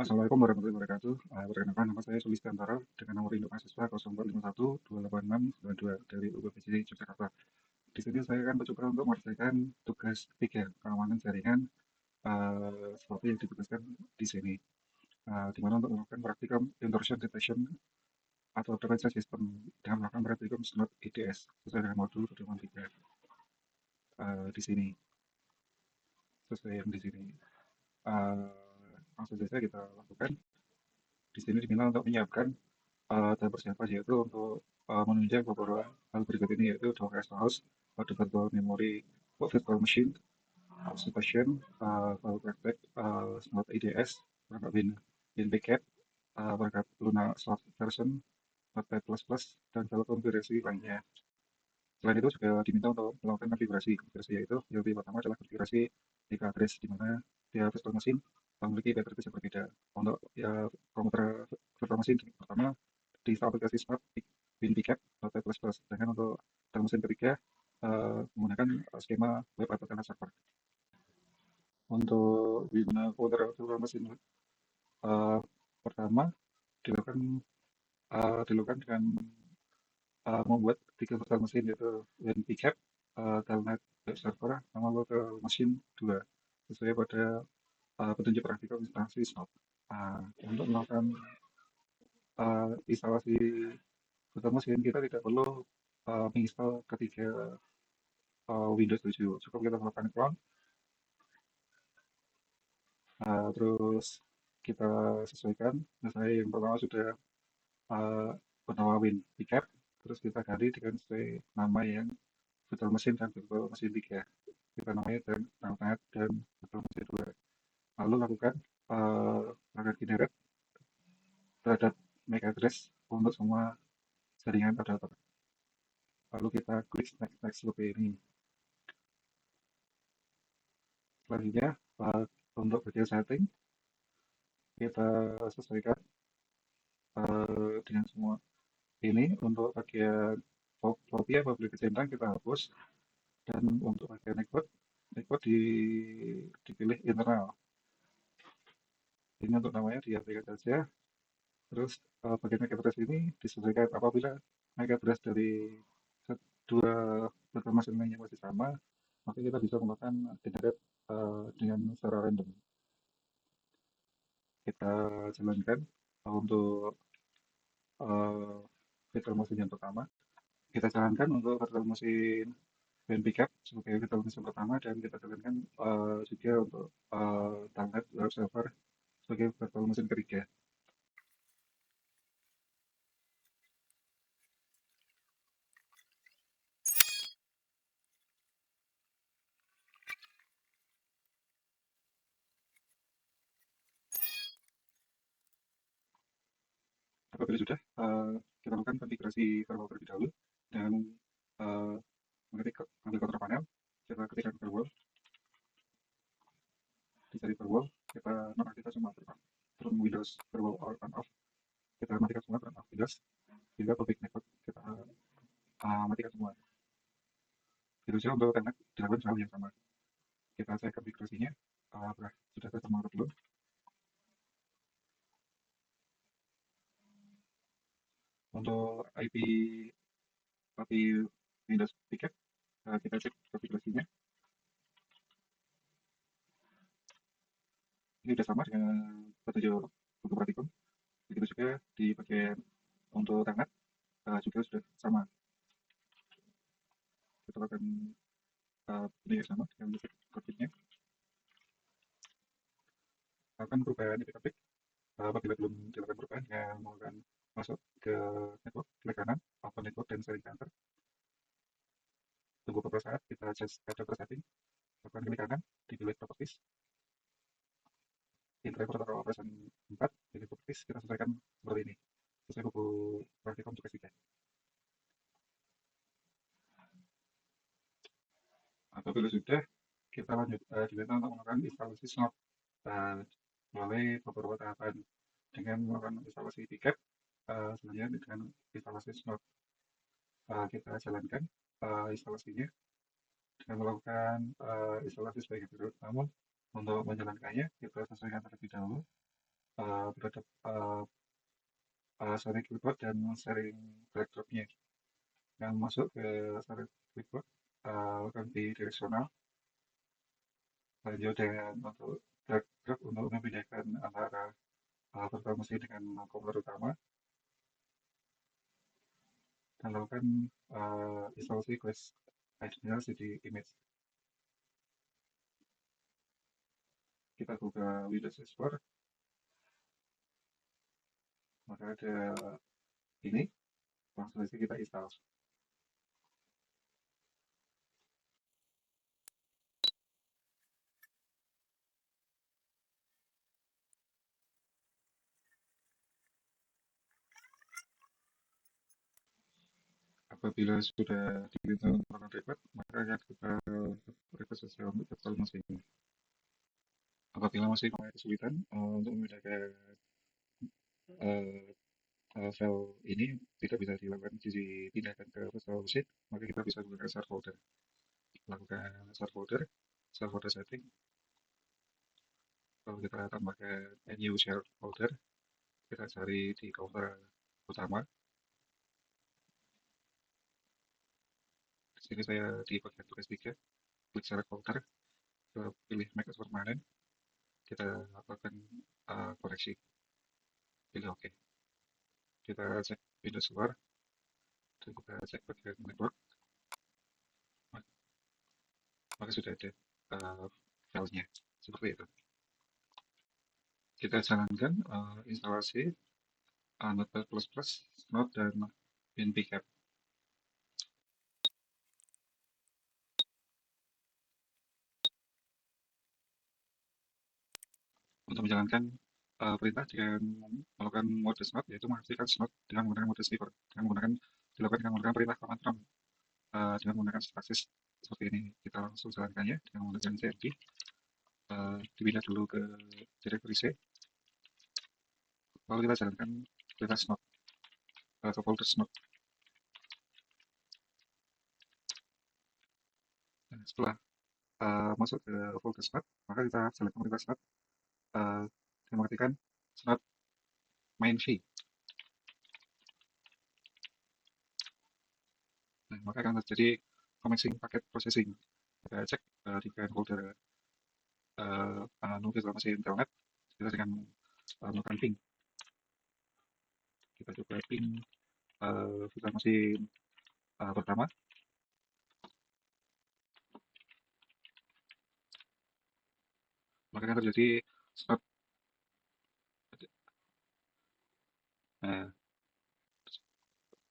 Assalamualaikum warahmatullahi wabarakatuh. Perkenalkan nama saya Sulistiantoro dengan nomor induk mahasiswa 0451288692 dari UPBJ Yogyakarta. Di sini saya akan mencoba untuk mengerjakan tugas 3 keamanan jaringan seperti yang ditugaskan di sini. Di mana untuk melakukan praktikum intrusion detection atau defense system dengan melakukan praktikum SNOT IDS sesuai dengan modul pedoman 3 di sini, sesuai yang di sini. Uh, Langsung saja kita lakukan. Di sini diminta untuk menyiapkan dan persiapan yaitu untuk menunjang beberapa hal berikut ini yaitu Docker House, pada virtual memory, virtual machine, observation, file protect, smart IDS, perangkat Win Backup, perangkat Luna Soft Version, Notepad++, dan file konfigurasi lainnya. Selain itu juga diminta untuk melakukan konfigurasi. Konfigurasi yaitu yang pertama adalah konfigurasi IP address di mana dia virtual machine memiliki IP address yang berbeda. Untuk ya, komputer virtual machine pertama di aplikasi Smart Win Backup Notepad++. Sedangkan untuk virtual machine ketiga menggunakan skema web atau karena server. Untuk komputer virtual machine uh, pertama dilakukan dengan membuat 3 virtual mesin yaitu WinPcap, Telnet web server, sama local machine 2 sesuai pada petunjuk praktikal instansi SNOP. Untuk melakukan instalasi virtual mesin kita tidak perlu menginstal ketiga Windows 7, cukup kita melakukan clone, terus kita sesuaikan. Misalnya yang pertama sudah bernama WinPcap, terus kita ganti dengan sesuai nama yang virtual mesin dan virtual mesin 3. Kita namanya dan Telnet dan virtual mesin 2. Lalu lakukan rangkaian generate terhadap MAC address untuk semua jaringan terdaftar. Lalu kita klik next loop ini. Selanjutnya untuk bagian setting kita sesuaikan dengan semua ini. Untuk bagian copy apabila centang kita hapus, dan untuk bagian network dipilih internal. Ini untuk namanya diabaikan saja. Terus bagian MAC address ini disesuaikan apabila MAC address dari dua virtual machine lainnya masih sama, maka kita bisa melakukan generate dengan secara random. Kita jalankan untuk virtual machine yang pertama. Kita jalankan untuk virtual machine WinPickup sebagai virtual machine pertama, dan kita jalankan juga untuk Telnet web server sebagai virtual machine ketiga. Apabila sudah, kita lakukan konfigurasi firewall terlebih dahulu dengan mengetik ambil control panel, kita ketikkan firewall, dicari firewall, kita nonaktifkan semua turun Windows firewall on off, kita matikan semua turn off Windows, hingga public network kita matikan semua. Itu saja untuk Telnet dilakukan hal yang sama. Kita cek konfigurasinya, sudah tersedia atau belum. Untuk IP Windows tiket, kita cek konfigurasinya. Ini sudah sama dengan petunjuk buku praktikum. Begitu juga di bagian untuk Telnet juga sudah sama. Kita akan ini yang sama dengan konfignya. Akan perubahan IP topik. Apabila belum dilakukan perubahan, yang melakukan masuk ke network, klik kanan, open network dan sharing center. Tunggu beberapa saat, kita adapter setting, lakukan klik kanan, dipilih properties, in driver atau operation 4, pilih properties, kita sesuaikan seperti ini, sesuai buku praktikum tugas 3. Apabila sudah, kita lanjut diminta untuk melakukan instalasi SNOP melalui beberapa tahapan dengan melakukan instalasi tiket, selanjutnya dengan instalasi SNOP. Kita jalankan instalasinya dengan melakukan instalasi sebagai berikut. Namun untuk menjalankannya kita sesuaikan terlebih dahulu terhadap sharing clipboard dan sharing backdropnya. Yang masuk ke sharing clipboard akan bidireksional, lanjut dengan untuk backdrop untuk membedakan antara virtual machine dengan komputer utama, dan lakukan instalasi Glass Identity Image. Kita buka Windows Explorer, maka ada ini, langsung saja kita install. Apabila sudah diminta untuk melakukan request, maka akan kita request saja untuk virtual machine. Apabila masih mempunyai kesulitan untuk membedakan uh, file ini tidak bisa dilakukan dipindahkan ke virtual machine, maka kita bisa menggunakan share folder. Lakukan share folder setting. Kalau kita tambahkan new share folder, kita cari di counter utama. Di sini saya di bagian tugas 3, klik share folder, kita pilih make as permanent, kita lakukan koreksi, pilih OK. Kita cek Windows luar, dan kita cek bagian network, maka sudah ada filenya, seperti itu. Kita jalankan instalasi Notepad++, Node, dan WinPicap. Untuk menjalankan perintah dengan melakukan mode Node, yaitu mengaktifkan Node dengan menggunakan mode sniper, dilakukan dengan menggunakan perintah command prompt dengan menggunakan stasis seperti ini. Kita langsung jalankannya dengan menggunakan cmd. Dipindah dulu ke directory C, lalu kita jalankan perintah Node atau folder Node. Nah, setelah masuk ke folder Node, maka kita jalankan perintah Node dengan mengetikkan Node main v. Nah, maka akan terjadi commencing paket processing. Kita cek di folder virtual machine telnet, kita dengan melakukan ping. Kita coba ping virtual machine pertama. Maka akan terjadi stop. Nah,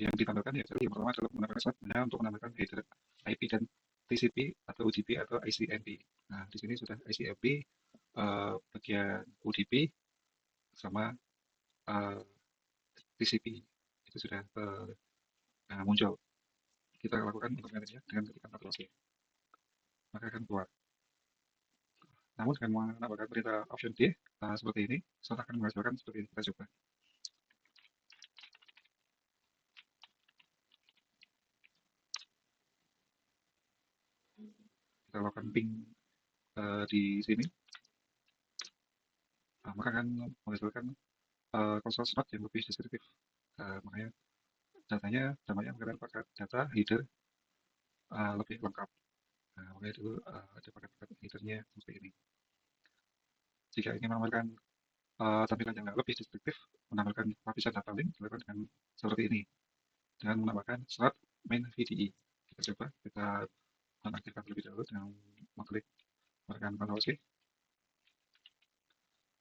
yang ditambahkan ya, yang pertama adalah menggunakan slot hanya untuk menambahkan header IP dan TCP atau UDP atau ICMP. Nah, di sini sudah ICMP, bagian UDP sama TCP itu sudah muncul. Kita lakukan untuk manage dengan ketikkan tabulasi, maka akan keluar. Namun dengan menambahkan perintah option D seperti ini, slot akan menghasilkan seperti ini. Kita coba. Kita lakukan ping di sini, maka akan menghasilkan konsol slot yang lebih deskriptif. Makanya namanya menggunakan data header lebih lengkap. Nah, makanya dulu ada paket-paket headernya seperti ini. Jika ingin menampilkan tampilan yang lebih deskriptif, menampilkan lapisan data link, dilakukan dengan seperti ini, dengan menambahkan slot main VDE. Kita coba, kita nonaktifkan terlebih dahulu dengan mengklik menekan Ctrl C,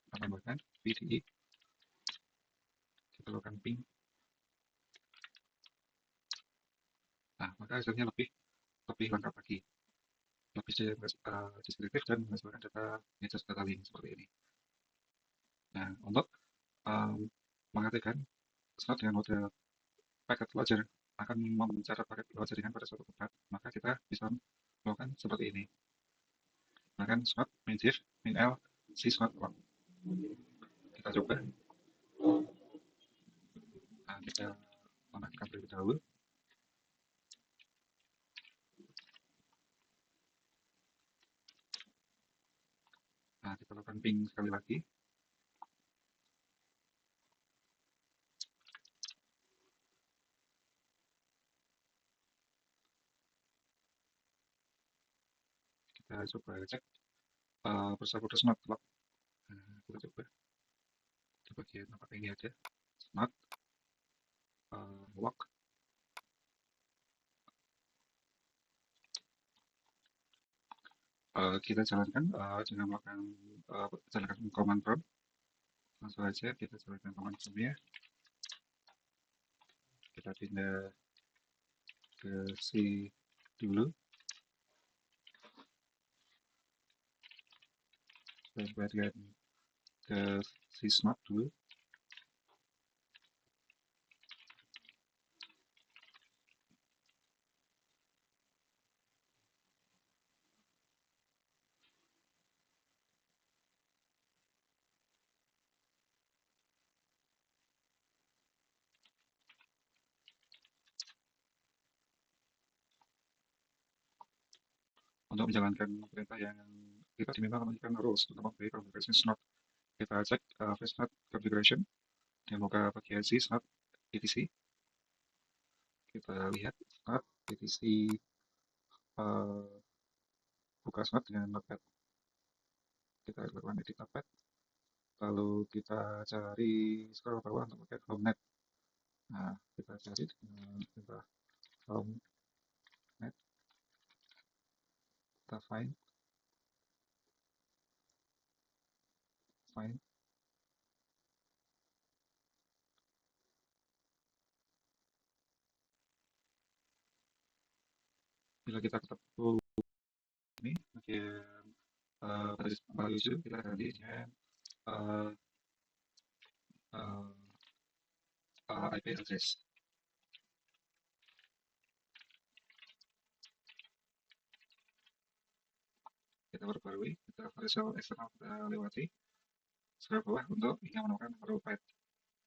kita tambahkan VDE, kita lakukan ping. Nah, maka hasilnya lebih lengkap lagi, lebih deskriptif dan menghasilkan data link seperti ini. Nah, untuk mengaktifkan slot dengan mode paket loader akan mencatat paket jaringan pada suatu tempat, maka kita bisa melakukan seperti ini. Melakukan slot min div min l si slot on. Kita coba. Nah, kita mengaktifkan terlebih dahulu. Nah, kita lakukan ping sekali lagi. kita coba cek Persafoto Smart Lock. Nah, kita coba di bagian apakah ini ada Smart Lock. Kita jalankan dengan melakukan jalankan command prompt. Langsung aja kita jalankan command promptnya. Kita pindah ke si dulu. Kita bagian ke si smart dulu. Untuk menjalankan perintah yang kita diminta menjalankan rules untuk memilih configuration smart. Kita cek smart configuration dan buka bagian si smart etc. Kita lihat smart etc buka smart dengan notepad. Kita lakukan edit notepad. Lalu kita cari scroll bawah untuk pakai HomeNet. Nah, kita cari dengan perintah HomeNet. Kita find. Bila kita ketemu ini bagian pada user kita ganti dengan uh, IP address. Kita perbarui, kita version eksternal kita lewati. Scroll bawah untuk yang menemukan row path.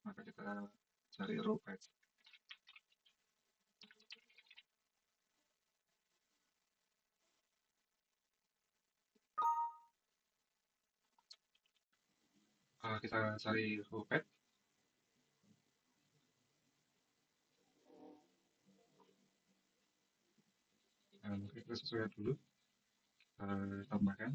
Maka kita cari row path. Kita cari row path. Kita sesuaikan dulu. Tambahkan.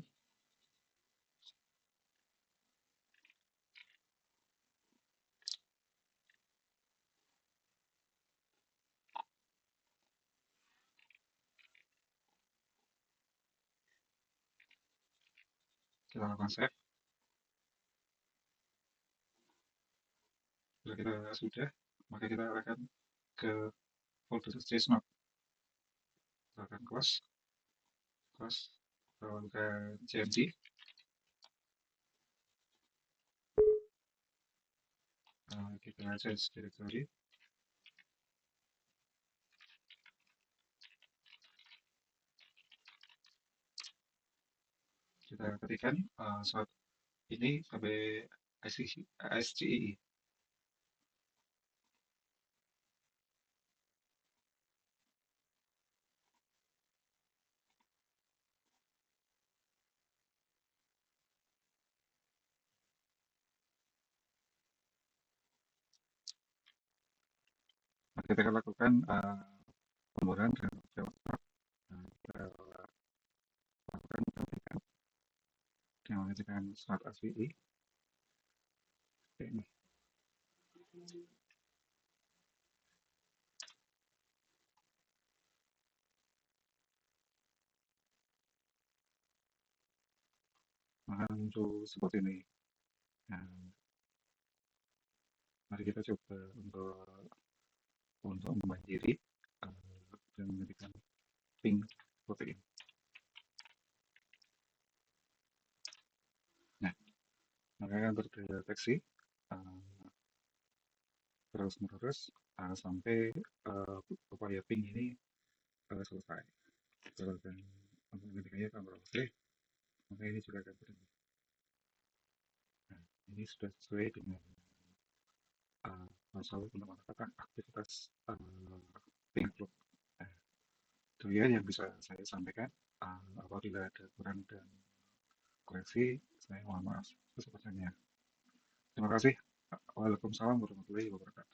Kita lakukan save. Bila kita sudah, maka kita akan ke folder csmart. Kita akan close, lalu ke cmd. Kita change directory. Kita ketikkan smart ini sampai SCII. Nah, kita akan lakukan pembuatan dengan JavaScript. Kita lakukan ketikkan dengan menggunakan smart SCII. Ini. Maka muncul seperti ini. Nah, mari kita coba untuk membanjiri dan menjadikan ping protein. Nah, maka akan terdeteksi terus-menerus sampai upaya ping ini selesai. Kalau akan menghentikannya Ctrl C, maka ini juga akan berhenti. Nah, ini sudah sesuai dengan masalah untuk mengatakan aktivitas ping clock. Nah, itu ya yang bisa saya sampaikan. Apabila ada kurang dan koreksi, saya mohon maaf. Itu sepertinya. Terima kasih. Waalaikumsalam warahmatullahi wabarakatuh.